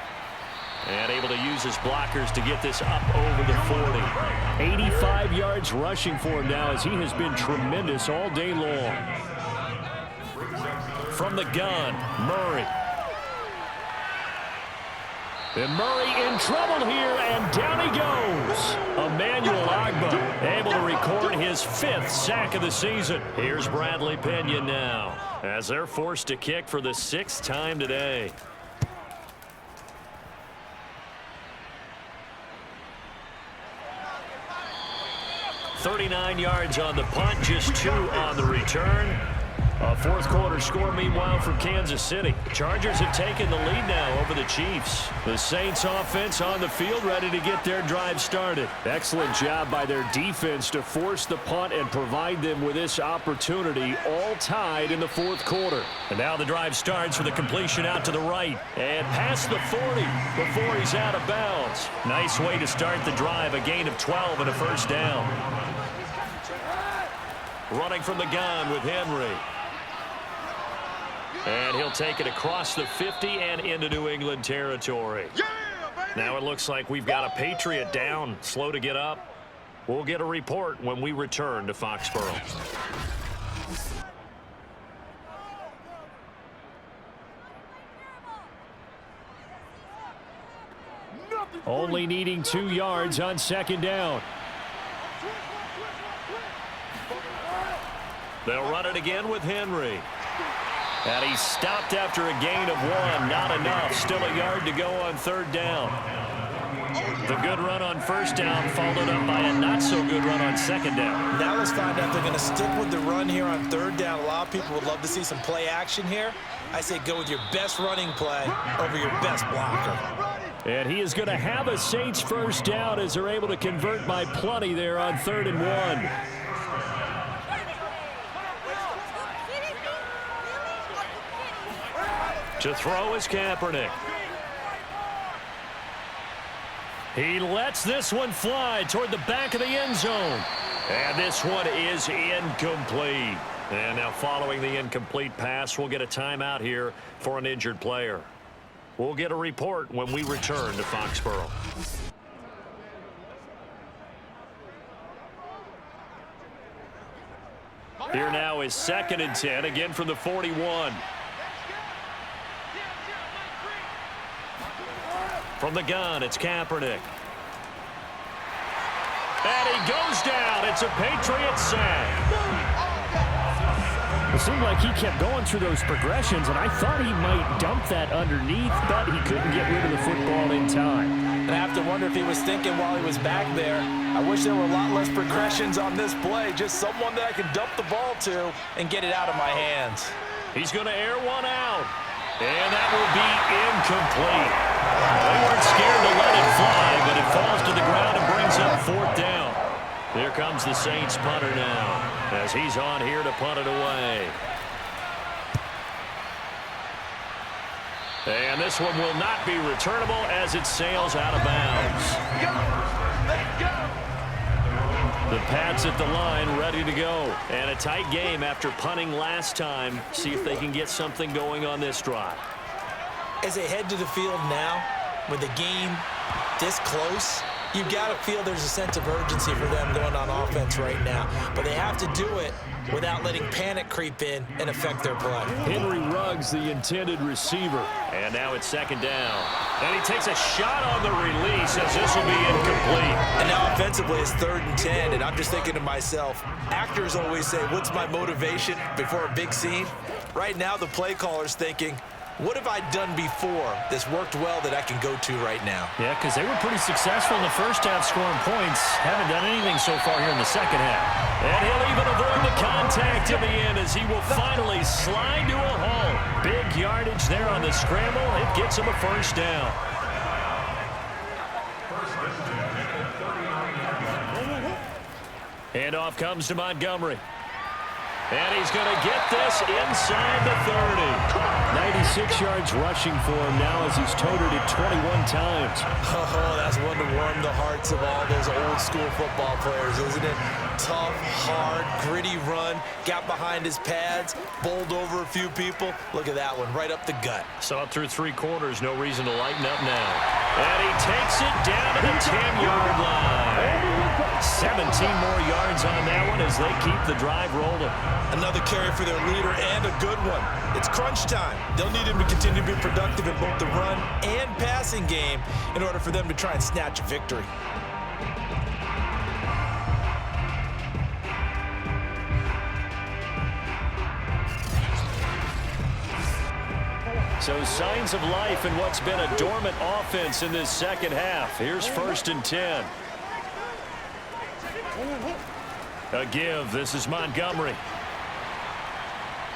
And able to use his blockers to get this up over the 40. 85 yards rushing for him now as he has been tremendous all day long. From the gun, Murray. And Murray in trouble here, and down he goes. Emmanuel Ogbah able to record his 5th sack of the season. Here's Bradley Pena now as they're forced to kick for the 6th time today. 39 yards on the punt, just 2 on the return. A fourth quarter score, meanwhile, from Kansas City. Chargers have taken the lead now over the Chiefs. The Saints offense on the field, ready to get their drive started. Excellent job by their defense to force the punt and provide them with this opportunity, all tied in the fourth quarter. And now the drive starts with a completion out to the right and past the 40 before he's out of bounds. Nice way to start the drive, a gain of 12 and a first down. Running from the gun with Henry. And he'll take it across the 50 and into New England territory. Now it looks like we've got a Patriot down, slow to get up. We'll get a report when we return to Foxborough. Only needing 2 yards on second down. They'll run it again with Henry. And he's stopped after a gain of 1. Not enough. Still a yard to go on third down. The good run on first down followed up by a not-so-good run on second down. Now let's find out if they're going to stick with the run here on third down. A lot of people would love to see some play action here. I say go with your best running play over your best blocker. And he is going to have a Saints first down as they're able to convert by plenty there on 3rd and 1. To throw is Kaepernick. He lets this one fly toward the back of the end zone. And this one is incomplete. And now following the incomplete pass, we'll get a timeout here for an injured player. We'll get a report when we return to Foxborough. Here now is 2nd and 10, again from the 41. From the gun, it's Kaepernick. And he goes down. It's a Patriot sack. It seemed like he kept going through those progressions, and I thought he might dump that underneath, but he couldn't get rid of the football in time. And I have to wonder if he was thinking while he was back there, I wish there were a lot less progressions on this play, just someone that I can dump the ball to and get it out of my hands. He's going to air one out, and that will be incomplete. They weren't scared to let it fly, but it falls to the ground and brings up 4th down. Here comes the Saints punter now as he's on here to punt it away. And this one will not be returnable as it sails out of bounds. The Pats at the line ready to go. And a tight game after punting last time. See if they can get something going on this drive. As they head to the field now, with the game this close, you've got to feel there's a sense of urgency for them going on offense right now. But they have to do it without letting panic creep in and affect their play. Henry Ruggs, the intended receiver. And now it's 2nd down. And he takes a shot on the release as this will be incomplete. And now offensively it's 3rd and 10, and I'm just thinking to myself, actors always say, what's my motivation before a big scene? Right now the play caller's thinking, what have I done before that's worked well that I can go to right now? Yeah, because they were pretty successful in the first half scoring points. Haven't done anything so far here in the second half. And he'll even avoid the contact in the end as he will finally slide to a halt. Big yardage there on the scramble. It gets him a first down. And off comes to Montgomery. And he's going to get this inside the 30. 96 yards rushing for him now as he's toted it 21 times. Oh, that's one to warm the hearts of all those old school football players, isn't it? Tough, hard, gritty run. Got behind his pads, bowled over a few people. Look at that one, right up the gut. Saw it through 3 quarters, no reason to lighten up now. And he takes it down to the 10-yard line. 17 more yards on that one as they keep the drive rolling. Another carry for their leader and a good one. It's crunch time. They'll need him to continue to be productive in both the run and passing game in order for them to try and snatch a victory. So signs of life in what's been a dormant offense in this second half. Here's 1st and 10. A give. This is Montgomery.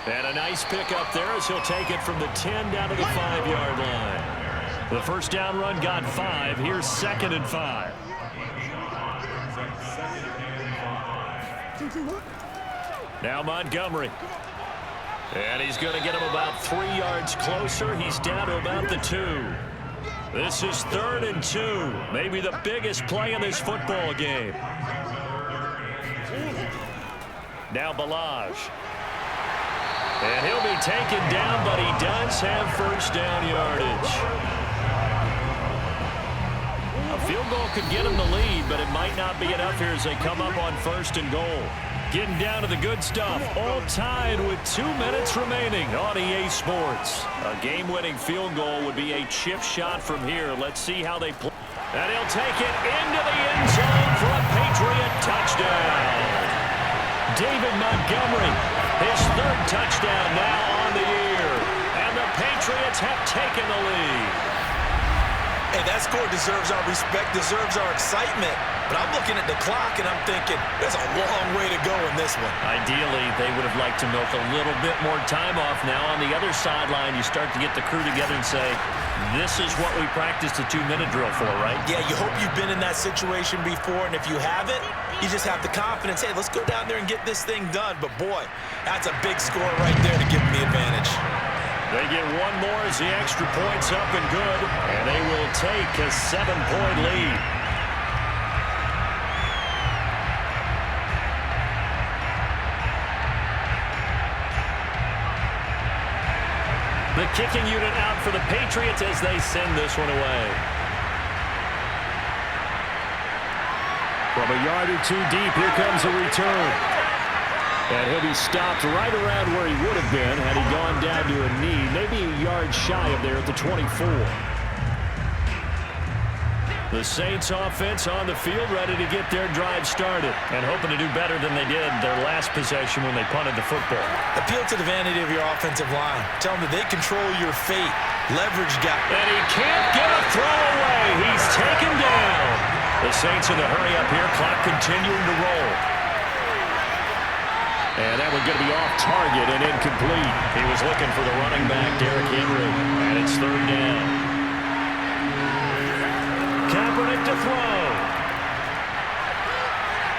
And a nice pick up there as he'll take it from the 10 down to the 5-yard line. The first down run got 5. Here's 2nd and 5. Now Montgomery. And he's going to get him about 3 yards closer. He's down to about the 2. This is 3rd and 2. Maybe the biggest play in this football game. Now Balaj. And he'll be taken down, but he does have first down yardage. A field goal could get him the lead, but it might not be enough here as they come up on 1st and goal. Getting down to the good stuff. All tied with 2 minutes remaining on EA Sports. A game-winning field goal would be a chip shot from here. Let's see how they play. And he'll take it into the end zone for a Patriot touchdown. David Montgomery, his 3rd touchdown now on the year. And the Patriots have taken the lead. Hey, that score deserves our respect, deserves our excitement. But I'm looking at the clock, and I'm thinking, there's a long way to go in this one. Ideally, they would have liked to milk a little bit more time off. Now, on the other sideline, you start to get the crew together and say, this is what we practiced a 2-minute drill for, right? Yeah, you hope you've been in that situation before, and if you haven't, you just have the confidence, hey, let's go down there and get this thing done. But, boy, that's a big score right there to give them the advantage. They get one more as the extra point's up and good, and they will take a 7-point lead. The kicking unit out for the Patriots as they send this one away. From a yard or 2 deep, here comes a return. And he'll be stopped right around where he would have been had he gone down to a knee, maybe a yard shy of there at the 24. The Saints offense on the field ready to get their drive started and hoping to do better than they did their last possession when they punted the football. Appeal to the vanity of your offensive line. Tell them that they control your fate. Leverage guy. And he can't get a throw away. He's taken down. The Saints in a hurry up here. Clock continuing to roll. And that one's going to be off target and incomplete. He was looking for the running back, Derrick Henry. And it's 3rd down. Kaepernick to throw.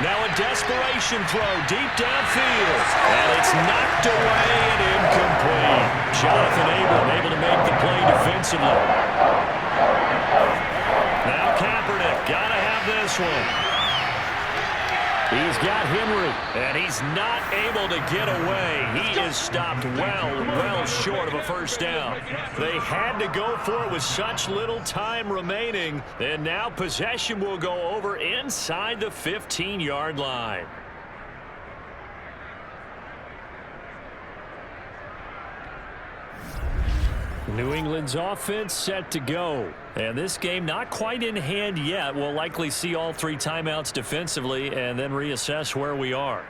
Now a desperation throw deep downfield. And it's knocked away and incomplete. Jonathan Abram able to make the play defensively. Now Kaepernick, gotta have this one. He's got Henry, and he's not able to get away. He is stopped well short of a first down. They had to go for it with such little time remaining, and now possession will go over inside the 15-yard line. New England's offense set to go. And this game not quite in hand yet. We'll likely see all 3 timeouts defensively and then reassess where we are.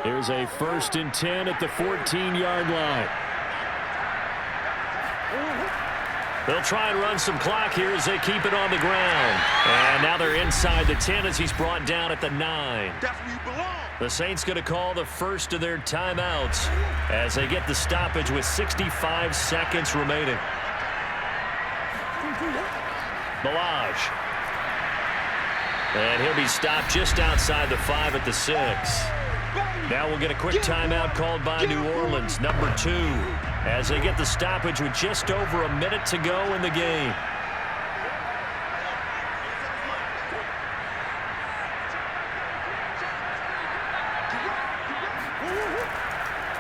Here's a 1st and 10 at the 14-yard line. They'll try and run some clock here as they keep it on the ground. And now they're inside the 10 as he's brought down at the 9. The Saints going to call the first of their timeouts as they get the stoppage with 65 seconds remaining. Balaj. And he'll be stopped just outside the 5 at the 6. Now we'll get a quick timeout called by New Orleans, number 2, as they get the stoppage with just over a minute to go in the game.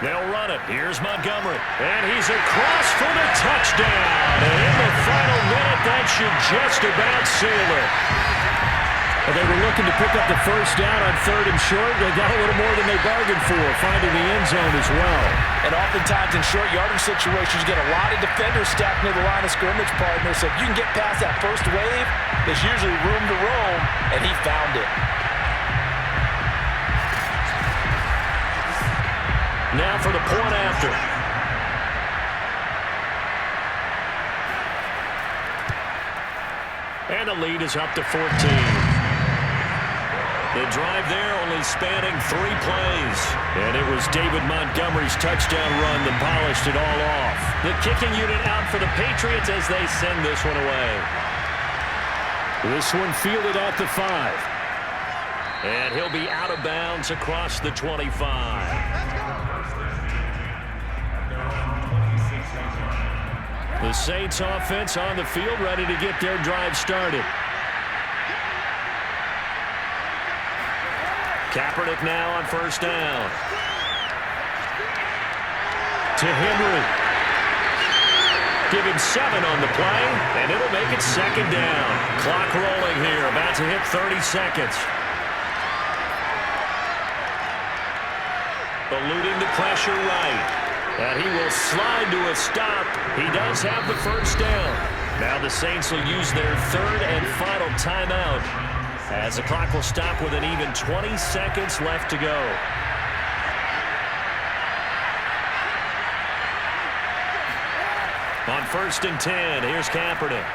They'll run it. Here's Montgomery. And he's across for the touchdown. And in the final minute, that should just about seal it. They were looking to pick up the first down on 3rd and short. They got a little more than they bargained for, finding the end zone as well. And oftentimes in short yardage situations, you get a lot of defenders stacked near the line of scrimmage, partner. So if you can get past that first wave, there's usually room to roam, and he found it. Now for the point after. And the lead is up to 14. The drive there only spanning 3 plays. And it was David Montgomery's touchdown run that polished it all off. The kicking unit out for the Patriots as they send this one away. This one fielded at the 5. And he'll be out of bounds across the 25. The Saints offense on the field ready to get their drive started. Kaepernick now on first down. To Henry. Give him 7 on the play, and it'll make it second down. Clock rolling here, about to hit 30 seconds. Eluding the pressure right. And he will slide to a stop. He does have the first down. Now the Saints will use their 3rd and final timeout as the clock will stop with an even 20 seconds left to go. On 1st and 10, here's Kaepernick.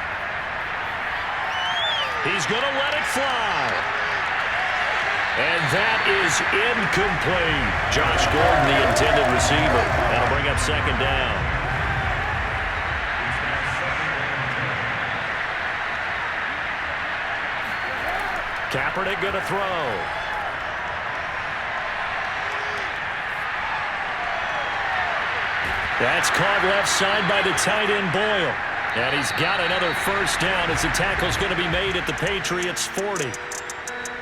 He's going to let it fly. And that is incomplete. Josh Gordon, the intended receiver. That'll bring up second down. Kaepernick going to throw. That's caught left side by the tight end Boyle. And he's got another first down as the tackle's going to be made at the Patriots' 40.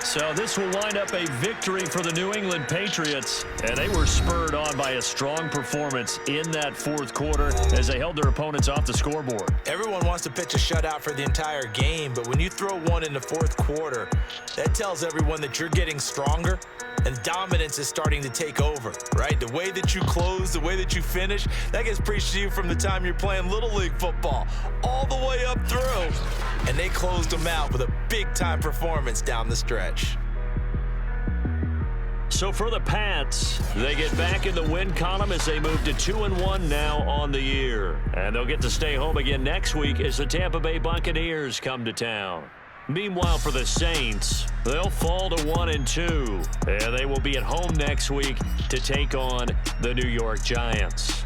So this will wind up a victory for the New England Patriots. And they were spurred on by a strong performance in that 4th quarter as they held their opponents off the scoreboard. Everyone wants to pitch a shutout for the entire game, but when you throw one in the 4th quarter, that tells everyone that you're getting stronger and dominance is starting to take over, right? The way that you close, the way that you finish, that gets preached to you from the time you're playing Little League football all the way up through. And they closed them out with a big-time performance down the stretch. So for the Pats, they get back in the win column as they move to 2-1 now on the year. And they'll get to stay home again next week as the Tampa Bay Buccaneers come to town. Meanwhile, for the Saints, they'll fall to 1-2, and they will be at home next week to take on the New York Giants.